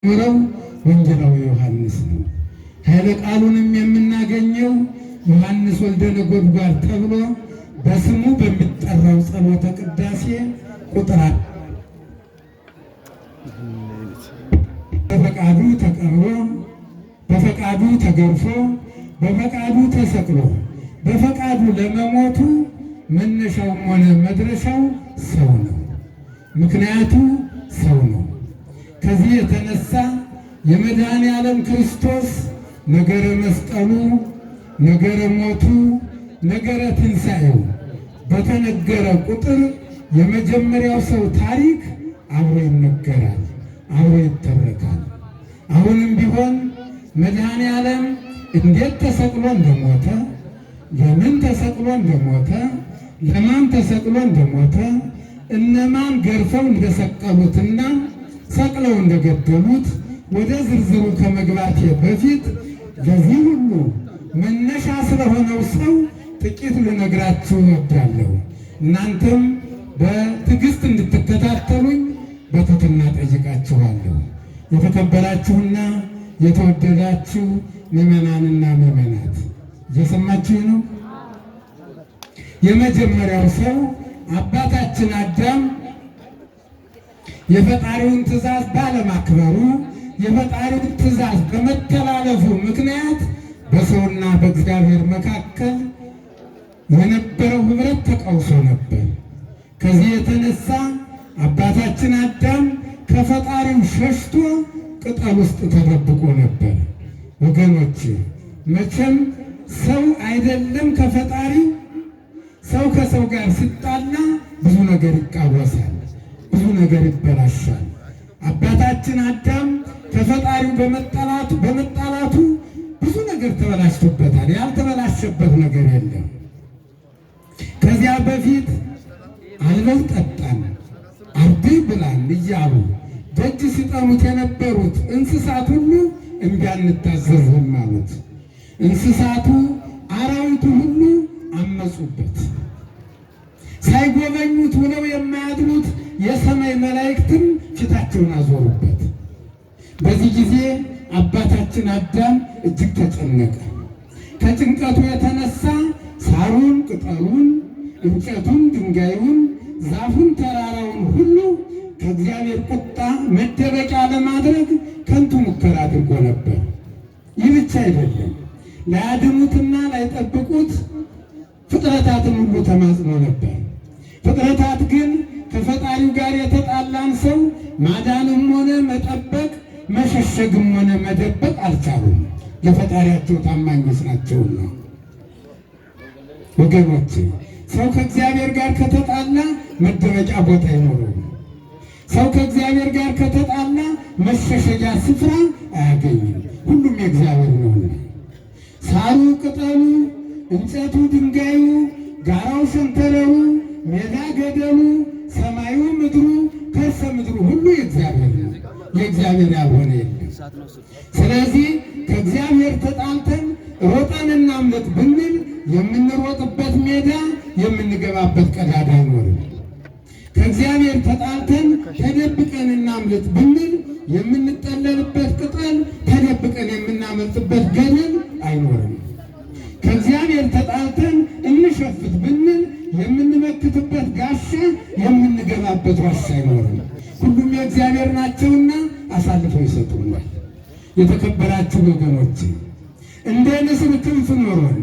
ወንጌላዊ ዮሐንስ ነው። ኃይለ ቃሉንም የምናገኘው ዮሐንስ ወልደ ነጎድጓድ ተብሎ በስሙ በሚጠራው ጸሎተ ቅዳሴ ቁጥር በፈቃዱ ተቀብሮ በፈቃዱ ተገርፎ በፈቃዱ ተሰቅሎ በፈቃዱ ለመሞቱ መነሻውም ሆነ መድረሻው ሰው ነው። ምክንያቱ ሰው ነው። ከዚህ የተነሳ የመድኃኔ ዓለም ክርስቶስ ነገረ መስቀሉ፣ ነገረ ሞቱ፣ ነገረ ትንሣኤው በተነገረ ቁጥር የመጀመሪያው ሰው ታሪክ አብሮ ይነገራል፣ አብሮ ይተረካል። አሁንም ቢሆን መድኃኔ ዓለም እንዴት ተሰቅሎ እንደሞተ፣ ለምን ተሰቅሎ እንደሞተ፣ ለማን ተሰቅሎ እንደሞተ፣ እነማን ገርፈው እንደሰቀሉትና ሰቅለው እንደገደሉት ወደ ዝርዝሩ ከመግባቴ በፊት ለዚህ ሁሉ መነሻ ስለሆነው ሰው ጥቂት ልነግራችሁ እወዳለሁ። እናንተም በትዕግስት እንድትከታተሉኝ በትህትና ጠይቃችኋለሁ። የተከበራችሁና የተወደዳችሁ ምዕመናንና ምዕመናት እየሰማችሁ ነው። የመጀመሪያው ሰው አባታችን አዳም የፈጣሪውን ትእዛዝ ባለማክበሩ የፈጣሪውን ትእዛዝ በመተላለፉ ምክንያት በሰውና በእግዚአብሔር መካከል የነበረው ኅብረት ተቃውሶ ነበር። ከዚህ የተነሳ አባታችን አዳም ከፈጣሪው ሸሽቶ ቅጠል ውስጥ ተደብቆ ነበር። ወገኖች መቼም ሰው አይደለም ከፈጣሪው ሰው ከሰው ጋር ሲጣላ ብዙ ነገር ይቃወሳል፣ ብዙ ነገር ይበላሻል። አባታችን አዳም ከፈጣሪው በመጣላቱ ብዙ ነገር ተበላሽቶበታል። ያልተበላሸበት ነገር የለም። ከዚያ በፊት አልበል ጠጣን፣ አርድእ ብላን እያሉ ደጅ ሲጠኑት የነበሩት እንስሳት ሁሉ እምቢ አንታዘዝም አሉት። እንስሳቱ አራዊቱ ሁሉ አመፁበት። ሳይጎበኙት ውለው የማያድሩት የሰማይ መላእክትም ፊታቸውን አዞሩበት። በዚህ ጊዜ አባታችን አዳም እጅግ ተጨነቀ። ከጭንቀቱ የተነሳ ሳሩን፣ ቅጠሉን፣ እንጨቱን፣ ድንጋዩን፣ ዛፉን፣ ተራራውን ሁሉ ከእግዚአብሔር ቁጣ መደበቂያ ለማድረግ ከንቱ ሙከራ አድርጎ ነበር። ይህ ብቻ አይደለም፣ ላያድኑትና ላይጠብቁት ፍጥረታትን ሁሉ ተማጽኖ ነበር። ፍጥረታት ግን ከፈጣሪው ጋር የተጣላን ሰው ማዳንም ሆነ መጠበቅ መሸሸግም ሆነ መደበቅ አልቻሉም። ለፈጣሪያቸው ታማኞች ናቸውና። ወገኖች ሰው ከእግዚአብሔር ጋር ከተጣላ መደበቂያ ቦታ አይኖረውም። ሰው ከእግዚአብሔር ጋር ከተጣላ መሸሸጊያ ስፍራ አያገኝም። ሁሉም የእግዚአብሔር ነውና ሳሩ፣ ቅጠሉ፣ እንጨቱ፣ ድንጋዩ፣ ጋራው፣ ሸንተረሩ፣ ሜዳ ገደሉ፣ ሰማዩ፣ ምድሩ፣ ከርሰ ምድሩ ሁሉ የእግዚአብሔር ነው። የእግዚአብሔር ያልሆነ የለም። ስለዚህ ከእግዚአብሔር ተጣልተን ሮጠን እናምልጥ ብንል የምንሮጥበት ሜዳ የምንገባበት ቀዳዳ አይኖርም። ከእግዚአብሔር ተጣልተን ተደብቀን እናምልጥ ብንል የምንጠለልበት ቅጠል ተደብቀን የምናመልጥበት ገደል አይኖርም። ከእግዚአብሔር ተጣልተን እንሸፍት ብንል የምንመክትበት ጋሻ የምንገባበት ዋሻ አይኖርም። ሁሉም የእግዚአብሔር ናቸውና አሳልፈው ይሰጡናል። የተከበራችሁ ወገኖች እንደ ንስር ክንፍ ኖሮን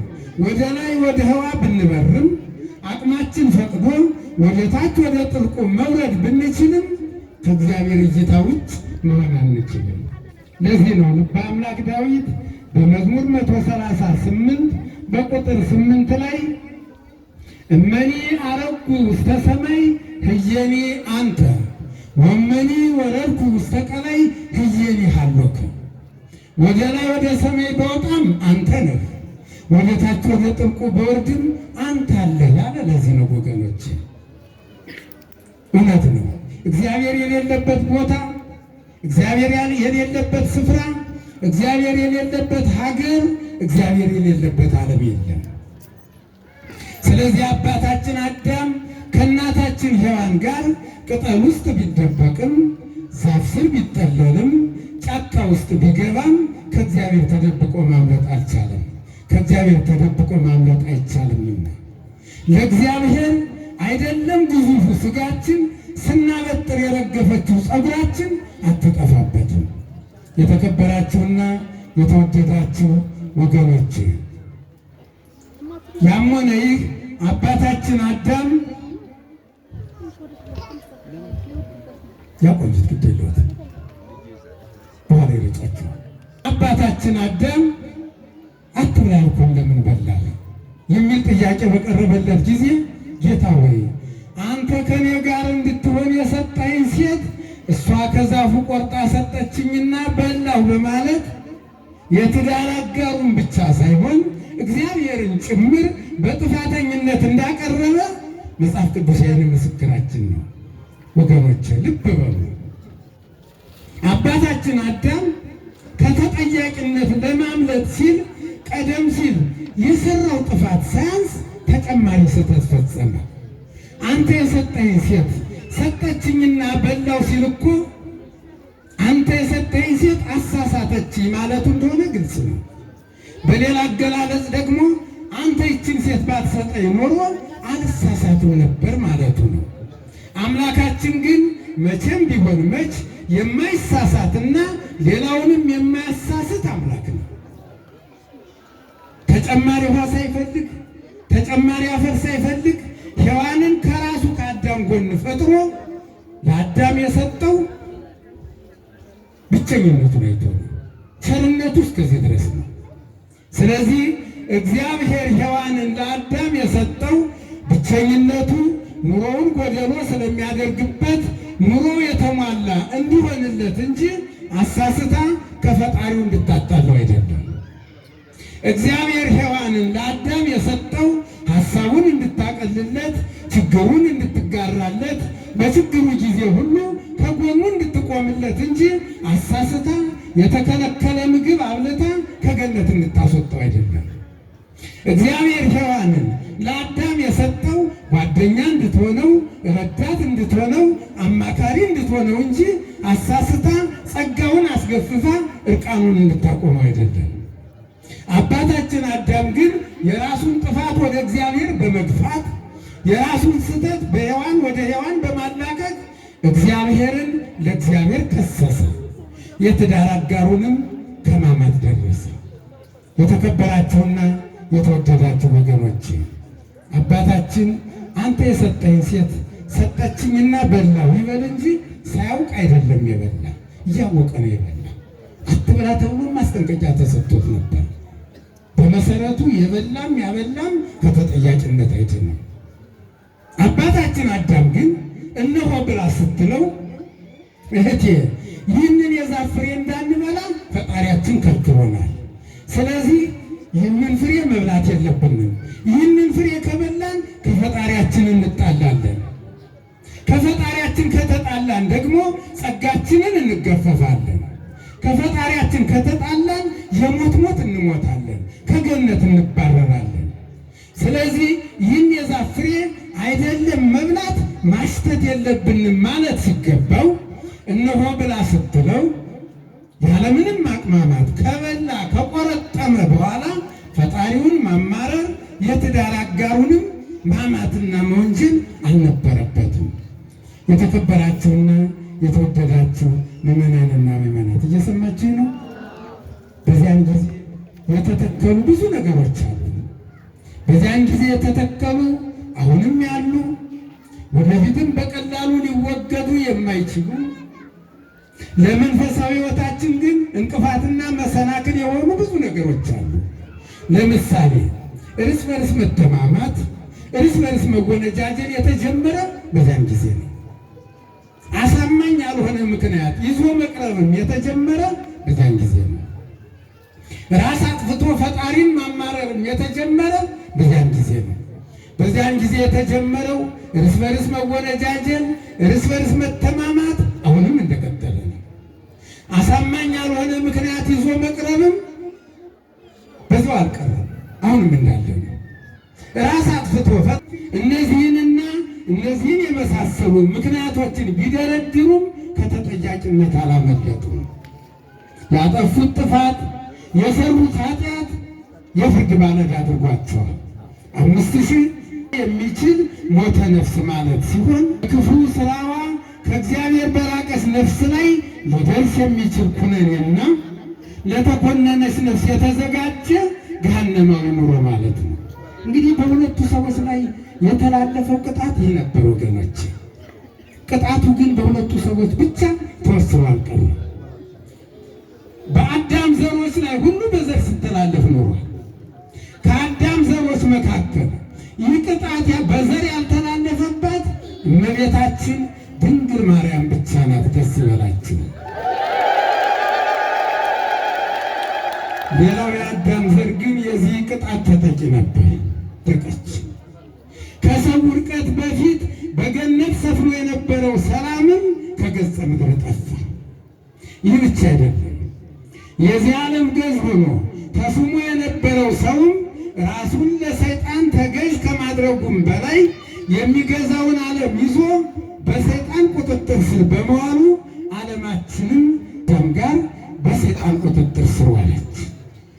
ወደ ላይ ወደ ህዋ ብንበርም አቅማችን ፈቅዶ ወደ ታች ወደ ጥልቁ መውረድ ብንችልም ከእግዚአብሔር እይታ ውጭ መሆን አንችልም። ለዚህ ነው ልበ አምላክ ዳዊት በመዝሙር 138 በቁጥር 8 ላይ እመኒ አረጉ ውስተ ሰማይ ህየኒ አንተ ወመኒ ወረድኩ ውስተ ቀላይ ህየኒ ሀሎከ። ወደ ላይ ወደ ሰማይ በወጣም አንተ ነህ፣ ወደ ታች ወደ ጥልቁ በወርድም አንተ አለህ ያለ ለዚህ ነው ወገኖች። እውነት ነው። እግዚአብሔር የሌለበት ቦታ፣ እግዚአብሔር የሌለበት ስፍራ፣ እግዚአብሔር የሌለበት ሀገር፣ እግዚአብሔር የሌለበት ዓለም የለም። ስለዚህ አባታችን አዳም ከእናታችን ሔዋን ጋር ቅጠል ውስጥ ቢደበቅም ዛፍ ስር ቢጠለልም ጫካ ውስጥ ቢገባም ከእግዚአብሔር ተደብቆ ማምለጥ አልቻለም። ከእግዚአብሔር ተደብቆ ማምለጥ አይቻልምና ለእግዚአብሔር አይደለም ግዙፉ ሥጋችን ስናበጥር የረገፈችው ፀጉራችን አትጠፋበትም። የተከበራችሁና የተወደዳችሁ ወገኖች ያም ሆነ ይህ አባታችን አዳም ያቆዩት ግድ የለዎትም በኋላ ይረጫቸዋል። አባታችን አዳም አትብላ ያልኩህን ለምን በላህ የሚል ጥያቄ በቀረበለት ጊዜ ጌታ ሆይ አንተ ከኔ ጋር እንድትሆን የሰጠኸኝ ሴት እሷ ከዛፉ ቆርጣ ሰጠችኝና በላሁ በማለት የትዳር አጋሩን ብቻ ሳይሆን እግዚአብሔርን ጭምር በጥፋተኝነት እንዳቀረበ መጽሐፍ ቅዱሳዊ ምስክራችን ነው። ወገኖች ልብ በሉ። አባታችን አዳም ከተጠያቂነት ለማምለጥ ሲል ቀደም ሲል የሰራው ጥፋት ሳያንስ ተጨማሪ ስህተት ፈጸመ። አንተ የሰጠኸኝ ሴት ሰጠችኝና በላው ሲል እኮ አንተ የሰጠኸኝ ሴት አሳሳተችኝ ማለቱ እንደሆነ ግልጽ ነው። በሌላ አገላለጽ ደግሞ አንተ ይችን ሴት ባትሰጠኝ ኖሮ አልሳሳትም ነበር ማለቱ ነው። አምላካችን ግን መቼም ቢሆን መች የማይሳሳትና ሌላውንም የማያሳስት አምላክ ነው። ተጨማሪ ውሃ ሳይፈልግ ተጨማሪ አፈር ሳይፈልግ ሔዋንን ከራሱ ከአዳም ጎን ፈጥሮ ለአዳም የሰጠው ብቸኝነቱን አይቶ ነው። ቸርነቱ እስከዚህ ድረስ ነው። ስለዚህ እግዚአብሔር ሔዋንን ለአዳም የሰጠው ብቸኝነቱ ኑሮውን ጎደሎ ስለሚያደርግበት ኑሮ የተሟላ እንዲሆንለት እንጂ አሳስታ ከፈጣሪው እንድታጣለው አይደለም። እግዚአብሔር ሔዋንን ለአዳም የሰጠው ሐሳቡን እንድታቀልለት፣ ችግሩን እንድትጋራለት፣ በችግሩ ጊዜ ሁሉ ከጎኑ እንድትቆምለት እንጂ አሳስታ የተከለከለ ምግብ አብልታ ከገነት እንድታስወጣው አይደለም። እግዚአብሔር ሔዋንን ለአዳም የሰጠው ጓደኛ እንድትሆነው፣ ረዳት እንድትሆነው፣ አማካሪ እንድትሆነው እንጂ አሳስታ ጸጋውን አስገፍፋ እርቃኑን እንድታቆመው አይደለም። አባታችን አዳም ግን የራሱን ጥፋት ወደ እግዚአብሔር በመግፋት የራሱን ስህተት በሔዋን ወደ ሔዋን በማላቀቅ እግዚአብሔርን ለእግዚአብሔር ከሰሰ። የትዳር አጋሩንም ከማማት ደረሰ። የተከበራችሁና የተወደዳችሁ ወገኖች አባታችን አንተ የሰጠኝ ሴት ሰጠችኝና በላው ይበል እንጂ ሳያውቅ አይደለም የበላ፣ እያወቀ ነው የበላ። አትብላ ተብሎ ማስጠንቀቂያ ተሰጥቶት ነበር። በመሰረቱ የበላም ያበላም ከተጠያቂነት አይደለም። አባታችን አዳም ግን እነሆ ብላ ስትለው እህቴ ይህንን የዛፍ ፍሬ እንዳንበላ ፈጣሪያችን ከልክሎናል። ስለዚህ ይህንን ፍሬ መብላት የለብንም። ይህንን ፍሬ ከበላን ከፈጣሪያችን እንጣላለን። ከፈጣሪያችን ከተጣላን ደግሞ ጸጋችንን እንገፈፋለን። ከፈጣሪያችን ከተጣላን የሞት ሞት እንሞታለን፣ ከገነት እንባረራለን። ስለዚህ ይህን የዛፍ ፍሬ አይደለም መብላት ማሽተት የለብንም ማለት ሲገባው እነሆ ብላ ስትለው ያለምንም ማቅማማት ከበላ ከቆረጠመ በኋላ ፈጣሪውን ማማረር የትዳር አጋሩንም ማማትና መወንጀል አልነበረበትም። የተከበራችሁና የተወደዳችሁ ምዕመናንና ምዕመናት እየሰማችሁ ነው። በዚያን ጊዜ የተተከሉ ብዙ ነገሮች አሉ። በዚያን ጊዜ የተተከሉ አሁንም ያሉ ወደፊትም በቀላሉ ሊወገዱ የማይችሉ ለመንፈሳዊ ሕይወታችን ግን እንቅፋትና መሰናክል የሆኑ ብዙ ነገሮች አሉ። ለምሳሌ እርስ በርስ መተማማት፣ እርስ በርስ መጎነጃጀል የተጀመረ በዚያን ጊዜ ነው። አሳማኝ ያልሆነ ምክንያት ይዞ መቅረብም የተጀመረ በዚያን ጊዜ ነው። ራስ አጥፍቶ ፈጣሪን ማማረርም የተጀመረ በዚያን ጊዜ ነው። በዚያን ጊዜ የተጀመረው እርስ በርስ መወነጃጀል፣ እርስ በርስ መተማማት አሁንም እንደቀጠለ ነው። አሳማኝ ያልሆነ ምክንያት ይዞ መቅረብም በዛው አልቀረም፣ አሁንም እንዳለ ነው። ራስ አጥፍቶ እነዚህንና እነዚህን የመሳሰሉ ምክንያቶችን ቢደረድሩም ከተጠያቂነት አላመለጡም። ያጠፉት ጥፋት፣ የሰሩት ኃጢአት የፍርድ ባለዕዳ አድርጓቸዋል። 5000 የሚችል ሞተ ነፍስ ማለት ሲሆን ክፉ ስራዋ ከእግዚአብሔር በራቀች ነፍስ ላይ ሊደርስ የሚችል ኩነኔና ለተኮነነች ነፍስ የተዘጋጀ ገሃነማዊ ኑሮ ማለት ነው። እንግዲህ በሁለቱ ሰዎች ላይ የተላለፈው ቅጣት ይህ ነበር ወገኖች። ቅጣቱ ግን በሁለቱ ሰዎች ብቻ ተወስኖ አልቀረም። በአዳም ዘሮች ላይ ሁሉ በዘር ሲተላለፍ ኖሯል። ከአዳም ዘሮች መካከል ይህ ቅጣት በዘር ያልተላለፈባት እመቤታችን ድንግል ማርያም ብቻ ናት። ደስ ይበላችሁ። ሌላው የአዳም ዘር ግን የዚህ ቅጣት ተጠቂ ነበር፣ ተቀጭ። ከሰው ውድቀት በፊት በገነት ሰፍኖ የነበረው ሰላምም ከገጸ ምድር ጠፋ። ይህ ብቻ አይደለም፣ የዚህ ዓለም ገዥ ሆኖ ተሹሞ የነበረው ሰውም ራሱን ለሰይጣን ተገዥ ከማድረጉም በላይ የሚገዛውን ዓለም ይዞ በሰይጣን ቁጥጥር ስር በመዋሉ ዓለማችንም ደም ጋር በሰይጣን ቁጥጥር ስር ዋለች።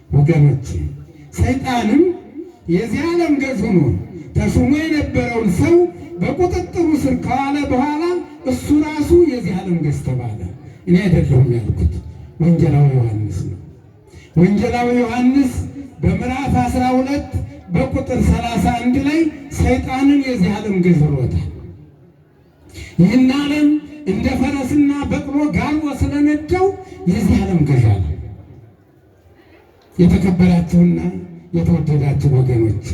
ወገኖች ሰይጣንም የዚህ ዓለም ገዥ ሆኖ ተሹሞ የነበረውን ሰው በቁጥጥሩ ስር ከዋለ በኋላ እሱ ራሱ የዚህ ዓለም ገዥ ተባለ። እኔ አይደለሁም ያልኩት፣ ወንጌላዊ ዮሐንስ ነው። ወንጌላዊ ዮሐንስ በምዕራፍ 12 በቁጥር 31 ላይ ሰይጣንን የዚህ ዓለም ገዥ ብሎታል። ይህን ዓለም እንደ ፈረስና በቅሎ ጋልቦ ስለነዳው የዚህ ዓለም ገዥ አለ። የተከበራችሁና የተወደዳችሁ ወገኖች፣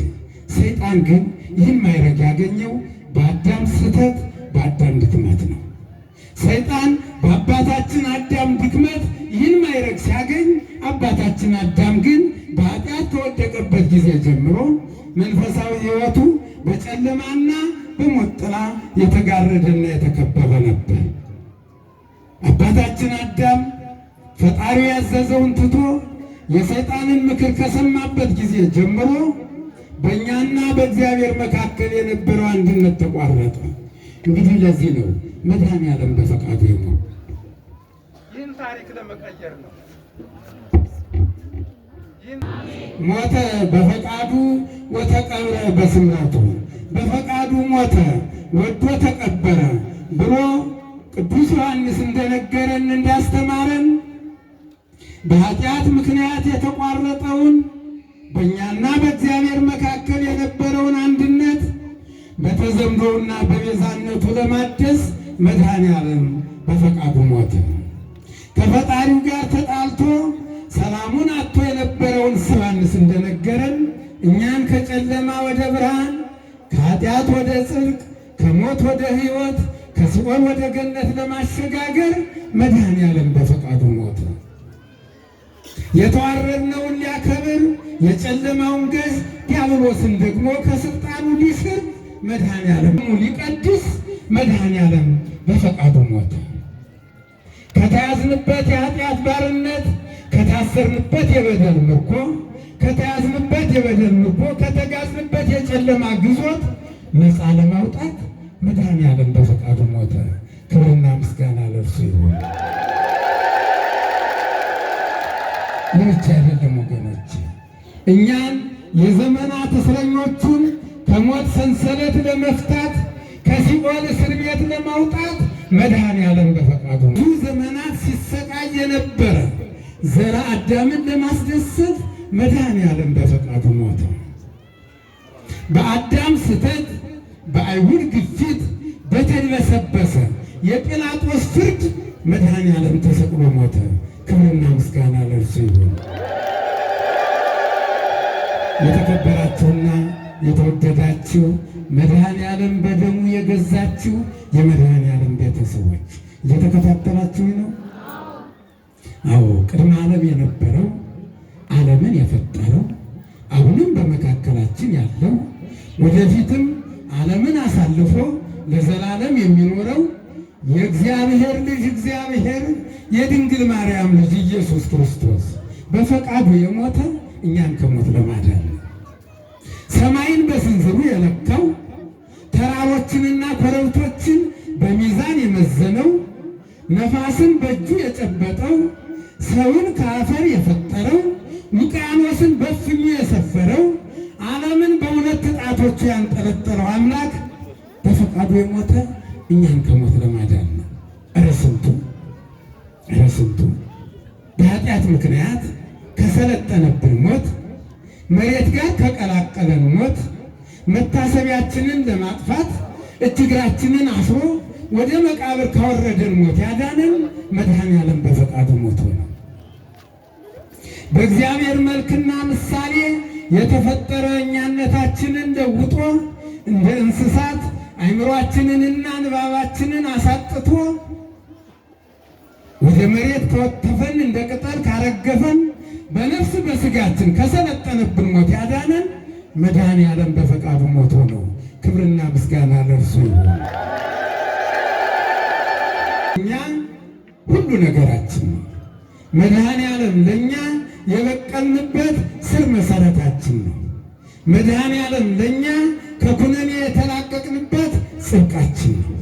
ሰይጣን ግን ይህን ማዕረግ ያገኘው በአዳም ስህተት፣ በአዳም ድክመት ነው። ሰይጣን በአባታችን አዳም ድክመት ይህን ማዕረግ ሲያገኝ፣ አባታችን አዳም ግን በኃጢአት ከወደቀበት ጊዜ ጀምሮ መንፈሳዊ ሕይወቱ በጨለማና በሞት ጥላ የተጋረደና የተከበበ ነበር። አባታችን አዳም ፈጣሪው ያዘዘውን ትቶ የሰይጣንን ምክር ከሰማበት ጊዜ ጀምሮ በእኛና በእግዚአብሔር መካከል የነበረው አንድነት ተቋረጠ። እንግዲህ ለዚህ ነው መድኃኔዓለም በፈቃዱ ነው። ይህን ታሪክ ለመቀየር ነው። ሞተ በፈቃዱ ወተቀብረ በስምረቱ፣ በፈቃዱ ሞተ ወዶ ተቀበረ ብሎ ቅዱስ ዮሐንስ እንደነገረን እንዳስተማረን በኃጢአት ምክንያት የተቋረጠውን በእኛና በእግዚአብሔር መካከል የነበረውን አንድነት በተዘምዶውና በቤዛነቱ ለማደስ መድኃኔዓለም በፈቃዱ ሞተ። ከፈጣሪው ጋር ተጣልቶ ሰላሙን አጥቶ የነበረውን ዮሐንስ እንደነገረን እኛን ከጨለማ ወደ ብርሃን፣ ከኃጢአት ወደ ጽድቅ፣ ከሞት ወደ ሕይወት፣ ከሲኦል ወደ ገነት ለማሸጋገር መድኃኔዓለም በፈቃዱ ሞተ። የተዋረድነውን ሊያከብር የጨለማውን ገዥ ዲያብሎስን ደግሞ ከስልጣኑ ሊሽር መድኃኔዓለም ሊቀድስ መድኃኔዓለም በፈቃዱ ሞተ። ከተያዝንበት የኃጢአት ባርነት፣ ከታሰርንበት የበደል ምርኮ፣ ከተያዝንበት የበደል ምርኮ፣ ከተጋዝንበት የጨለማ ግዞት ነፃ ለማውጣት መድኃኔዓለም በፈቃዱ ሞተ። ክብርና ምስጋና ለእርሱ ይሁን። ይህ ብቻ አይደለም ወገኖች፣ እኛን የዘመናት እስረኞቹን ከሞት ሰንሰለት ለመፍታት፣ ከሲኦል እስር ቤት ለማውጣት መድኃኔዓለም በፈቃዱ ብዙ ዘመናት ሲሰቃይ የነበረ ዘረ አዳምን ለማስደሰት መድኃኔዓለም በፈቃዱ ሞተ። በአዳም ስህተት፣ በአይሁድ ግፊት፣ በተድበሰበሰ የጲላጦስ ፍርድ መድኃኔዓለም ተሰቅሎ ሞተ። ክብርና ምስጋና ለእርሱ ይሁን። የተከበራችሁና የተወደዳችሁ መድኃኔዓለም በደሙ የገዛችሁ የመድኃኔዓለም ቤተሰቦች እየተከታተላችሁ ነው? አዎ፣ ቅድመ ዓለም የነበረው ዓለምን የፈጠረው አሁንም በመካከላችን ያለው ወደፊትም ዓለምን አሳልፎ ለዘላለም የሚኖረው የእግዚአብሔር ልጅ እግዚአብሔር የድንግል ማርያም ልጅ ኢየሱስ ክርስቶስ በፈቃዱ የሞተ እኛን ከሞት ለማዳን ነው። ሰማይን በስንዝሩ የለካው፣ ተራሮችንና ኮረብቶችን በሚዛን የመዘነው፣ ነፋስን በእጁ የጨበጠው፣ ሰውን ከአፈር የፈጠረው ውቅያኖስን በፍኙ የሰፈረው ዓለምን በሁለት ጣቶቹ ያንጠለጠለው አምላክ በፈቃዱ የሞተ እኛን ከሞት ለማዳን ነው። ኧረ ስንቱ በኃጢአት ምክንያት ከሰለጠነብን ሞት፣ መሬት ጋር ከቀላቀለን ሞት፣ መታሰቢያችንን ለማጥፋት እጅግራችንን አስሮ ወደ መቃብር ካወረደን ሞት ያዳነን መድኃኔዓለም በፈቃዱ ሞቶ ነው። በእግዚአብሔር መልክና ምሳሌ የተፈጠረ እኛነታችንን ለውጦ እንደ እንስሳት አእምሯችንንና ንባባችንን አሳጥቶ ወደ መሬት ከወተፈን እንደ ቅጠል ካረገፈን በነፍስ በስጋችን ከሰለጠነብን ሞት ያዳነን መድኃኔዓለም በፈቃዱ ሞቶ ነው። ክብርና ምስጋና ለእርሱ ይሁን። እኛ ሁሉ ነገራችን ነው። መድኃኔዓለም ለእኛ የበቀልንበት ስር መሰረታችን ነው። መድኃኔዓለም ለእኛ ከኩነኔ የተላቀቅንበት ጽድቃችን ነው።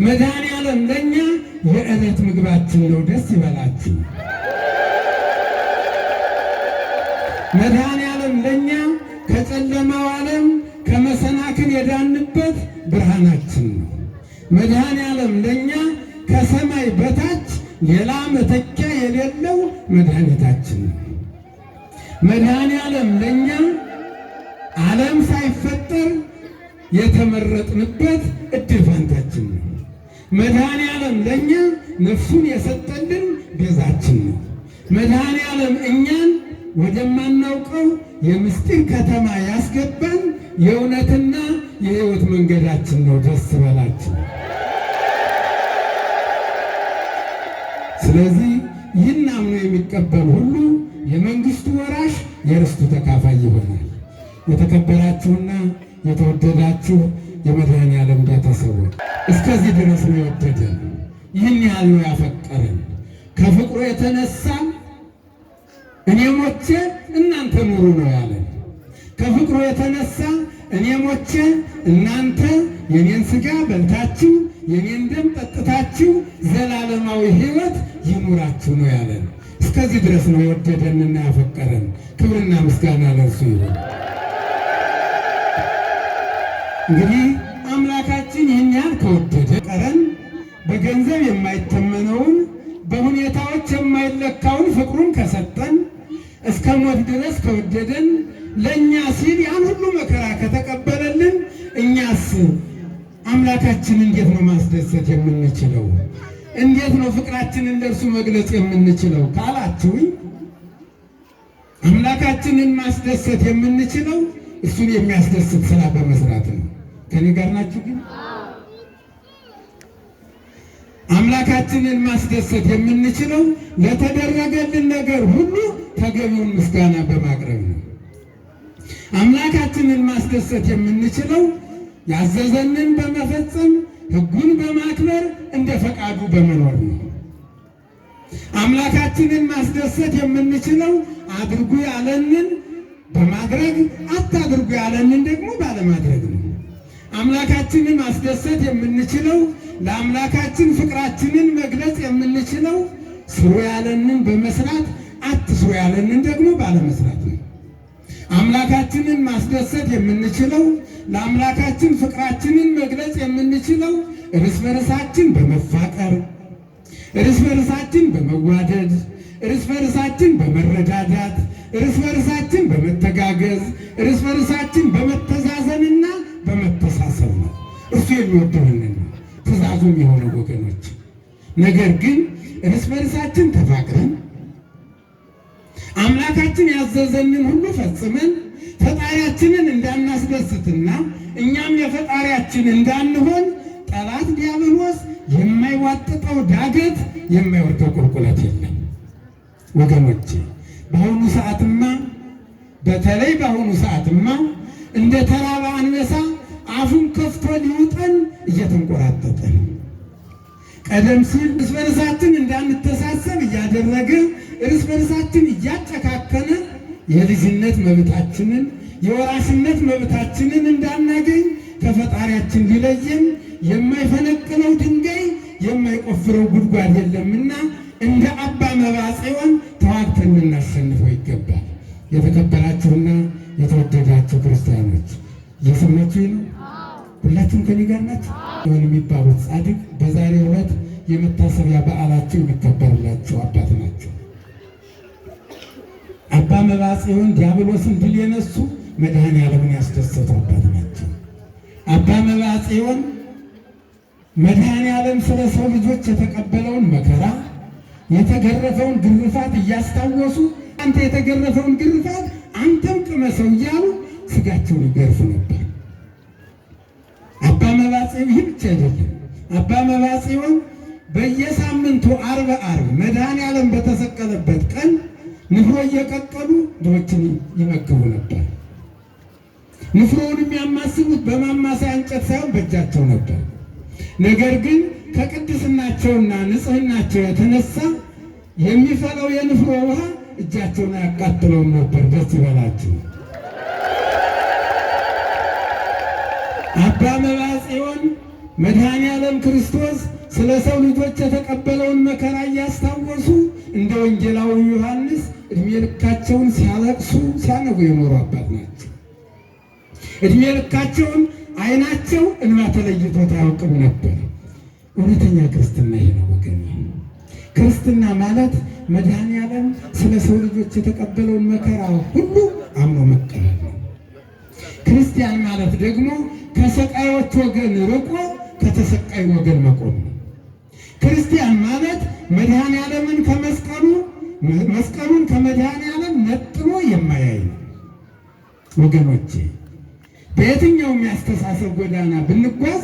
መድኃኔዓለም ለእኛ የዕለት ምግባችን ነው። ደስ ይበላችሁ። መድኃኔዓለም ለእኛ ከጨለማው ዓለም ከመሰናክል የዳንበት ብርሃናችን ነው። መድኃኔዓለም ለእኛ ከሰማይ በታች ሌላ መተኪያ የሌለው መድኃኒታችን ነው። መድኃኔዓለም ለእኛ ዓለም ሳይፈጠር የተመረጥንበት እድል ፈንታችን ነው። መድኃኔዓለም ለእኛ ነፍሱን የሰጠልን ቤዛችን ነው። መድኃኔዓለም እኛን ወደማናውቀው የምስጢር ከተማ ያስገባን የእውነትና የሕይወት መንገዳችን ነው። ደስ በላችሁ። ስለዚህ ይህን አምኖ የሚቀበል ሁሉ የመንግስቱ ወራሽ የርስቱ ተካፋይ ይሆናል። የተከበራችሁና የተወደዳችሁ የመድኃኔዓለም ቤተሰቦች እስከዚህ ድረስ ነው የወደደን። ይህን ያህል ነው ያፈቀረን። ከፍቅሩ የተነሳ እኔ ሞቼ እናንተ ኑሩ ነው ያለን። ከፍቅሩ የተነሳ እኔ ሞቼ እናንተ የኔን ሥጋ በልታችሁ የኔን ደም ጠጥታችሁ ዘላለማዊ ሕይወት ይኑራችሁ ነው ያለን። እስከዚህ ድረስ ነው የወደደንና ያፈቀረን። ክብርና ምስጋና ለእርሱ ይሁን። እንግዲህ አምላካችን ይህን ያህል ከወደደ ቀረን በገንዘብ የማይተመነውን በሁኔታዎች የማይለካውን ፍቅሩን ከሰጠን እስከ ሞት ድረስ ከወደደን ለእኛ ሲል ያን ሁሉ መከራ ከተቀበለልን እኛስ አምላካችን እንዴት ነው ማስደሰት የምንችለው? እንዴት ነው ፍቅራችንን ለእርሱ መግለጽ የምንችለው ካላችሁኝ፣ አምላካችንን ማስደሰት የምንችለው እሱን የሚያስደስት ስራ በመስራት ነው። ከኔ ጋር ናችሁ? ግን አምላካችንን ማስደሰት የምንችለው ለተደረገልን ነገር ሁሉ ተገቢውን ምስጋና በማቅረብ ነው። አምላካችንን ማስደሰት የምንችለው ያዘዘንን በመፈጸም ሕጉን በማክበር እንደ ፈቃዱ በመኖር ነው። አምላካችንን ማስደሰት የምንችለው አድርጉ ያለንን በማድረግ አታድርጉ ያለንን ደግሞ ባለማድረግ ነው። አምላካችንን ማስደሰት የምንችለው ለአምላካችን ፍቅራችንን መግለጽ የምንችለው ስሩ ያለንን በመስራት አትስሩ ያለንን ደግሞ ባለመስራት ነው። አምላካችንን ማስደሰት የምንችለው ለአምላካችን ፍቅራችንን መግለጽ የምንችለው እርስ በርሳችን በመፋቀር፣ እርስ በርሳችን በመዋደድ፣ እርስ በርሳችን በመረዳዳት፣ እርስ በርሳችን በመተጋገዝ፣ እርስ በርሳችን በመተዛዘንና በመተሳሰብ ነው። እሱ የሚወደንን ነው ትእዛዙም የሆነ ወገኖች። ነገር ግን እርስ በርሳችን ተፋቅረን አምላካችን ያዘዘንን ሁሉ ፈጽመን ፈጣሪያችንን እንዳናስደስትና እኛም የፈጣሪያችን እንዳንሆን ጠላት ዲያብሎስ የማይዋጥጠው ዳገት የማይወርደው ቁልቁለት የለም ወገኖቼ። በአሁኑ ሰዓትማ በተለይ በአሁኑ ሰዓትማ እንደ ተራበ አንበሳ አፉን ከፍቶ ሊውጠን እየተንቆራጠጠ ነው። ቀደም ሲል እርስ በርሳችን እንዳንተሳሰብ እያደረገ እርስ በርሳችን እያጨካከነ የልጅነት መብታችንን የወራሽነት መብታችንን እንዳናገኝ ከፈጣሪያችን ሊለየን የማይፈነቅለው ድንጋይ የማይቆፍረው ጉድጓድ የለምና እንደ አባ መባጽዮን ተዋግተን ልናሸንፈው ይገባል። የተከበራችሁና የተወደዳችሁ ክርስቲያኖች እየሰማችሁ ነው? ሁላችሁም ከኔ ጋር ናችሁ? የሚባሉት ጻድቅ በዛሬው ዕለት የመታሰቢያ በዓላቸው የሚከበርላቸው አባት ናቸው። አባ መባጽዮን ዲያብሎስን ድል የነሱ መድኃኔዓለምን ያስደሰቱ አባት ናቸው። አባ መባጽዮን መድኃኔዓለም ስለ ሰው ልጆች የተቀበለውን መከራ የተገረፈውን ግርፋት እያስታወሱ አንተ የተገረፈውን ግርፋት አንተም ቅመሰው እያሉ ስጋቸውን ይገርፉ ነበር። አባ መባጽዮን ይህ ብቻ አይደለም። አባ መባጽዮን በየሳምንቱ ዓርብ መድኃኔዓለም በተሰቀለበት ቀን ንፍሮ እየቀቀሉ ድሆችን ይመግቡ ነበር። ንፍሮውን የሚያማስሉት በማማሰያ እንጨት ሳይሆን በእጃቸው ነበር። ነገር ግን ከቅድስናቸውና ንጽሕናቸው የተነሳ የሚፈለው የንፍሮ ውሃ እጃቸውን አያቃጥለውም ነበር። ደስ ይበላችሁ። አባ መባጽዮን መድኃኔዓለም ክርስቶስ ስለ ሰው ልጆች የተቀበለውን መከራ እያስታወሱ እንደ ወንጌላዊ ዮሐንስ እድሜ ልካቸውን ሲያለቅሱ ሲያነቡ የኖሩ አባት ናቸው። እድሜ ልካቸውን ዓይናቸው እንባ ተለይቶት አያውቅም ነበር። እውነተኛ ክርስትና ይሄ ነው ወገን። ክርስትና ማለት መድኃኔዓለም ስለ ሰው ልጆች የተቀበለውን መከራ ሁሉ አምኖ መቀበል ነው። ክርስቲያን ማለት ደግሞ ከሰቃዮች ወገን ርቆ ከተሰቃዩ ወገን መቆም ነው። ክርስቲያን ማለት መድኃኔዓለምን መስቀሉን ከመድኃኔዓለም ነጥሎ የማያይ ነው። ወገኖቼ በየትኛውም ያስተሳሰብ ጎዳና ብንጓዝ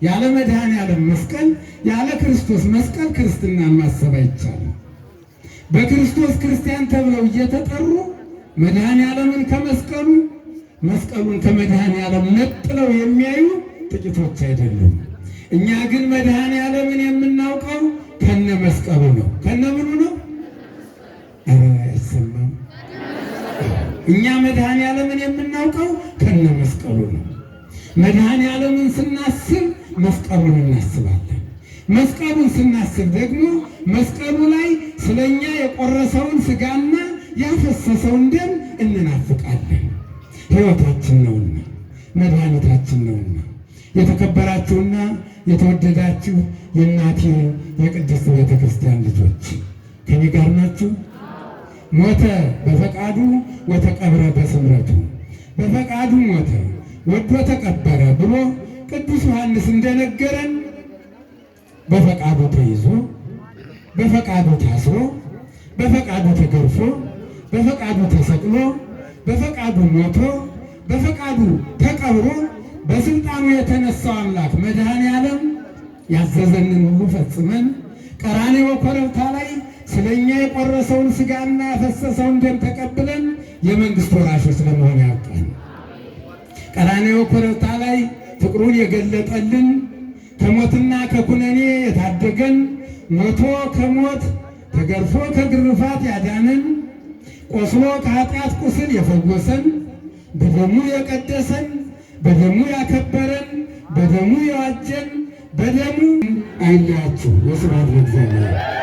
ያለ መድኃኔዓለም መስቀል ያለ ክርስቶስ መስቀል ክርስትናን ማሰብ አይቻልም። በክርስቶስ ክርስቲያን ተብለው እየተጠሩ መድኃኔዓለምን መስቀሉን ከመድኃኔዓለም ነጥለው የሚያዩ ጥቂቶች አይደሉም። እኛ ግን መድኃኔዓለምን የምናውቀው ከነ መስቀሉ ነው። ከነ ምኑ ነው? አይሰማም። እኛ መድኃኔዓለምን የምናውቀው ከነ መስቀሉ ነው። መድኃኔዓለምን ስናስብ መስቀሉን እናስባለን። መስቀሉን ስናስብ ደግሞ መስቀሉ ላይ ስለኛ የቆረሰውን ስጋና ያፈሰሰውን ደም እንናፍቃለን። ሕይወታችን ነውና መድኃኒታችን ነውና። የተከበራችሁና የተወደዳችሁ የእናቴ የቅድስት ቤተ ክርስቲያን ልጆች ከኔ ጋር ናችሁ? ሞተ በፈቃዱ ወተቀብረ በስምረቱ፣ በፈቃዱ ሞተ ወዶ ተቀበረ ብሎ ቅዱስ ዮሐንስ እንደነገረን በፈቃዱ ተይዞ በፈቃዱ ታስሮ በፈቃዱ ተገርፎ በፈቃዱ ተሰቅሎ በፈቃዱ ሞቶ በፈቃዱ ተቀብሮ በስልጣኑ የተነሳው አምላክ መድኃኔዓለም ያዘዘንን ሁሉ ፈጽመን ቀራንዮ ኮረብታ ላይ ስለኛ የቆረሰውን ስጋና ያፈሰሰውን ደም ተቀብለን የመንግስት ወራሾች ለመሆን ያብቃን። ቀራንዮ ኮረብታ ላይ ፍቅሩን የገለጠልን ከሞትና ከኩነኔ የታደገን ሞቶ ከሞት ተገርፎ ከግርፋት ያዳነን ቆስሎ ከኃጢአት ቁስል የፈወሰን በደሙ የቀደሰን በደሙ ያከበረን በደሙ የዋጀን በደሙ አይለያችሁ። ወስብሐት ለእግዚአብሔር።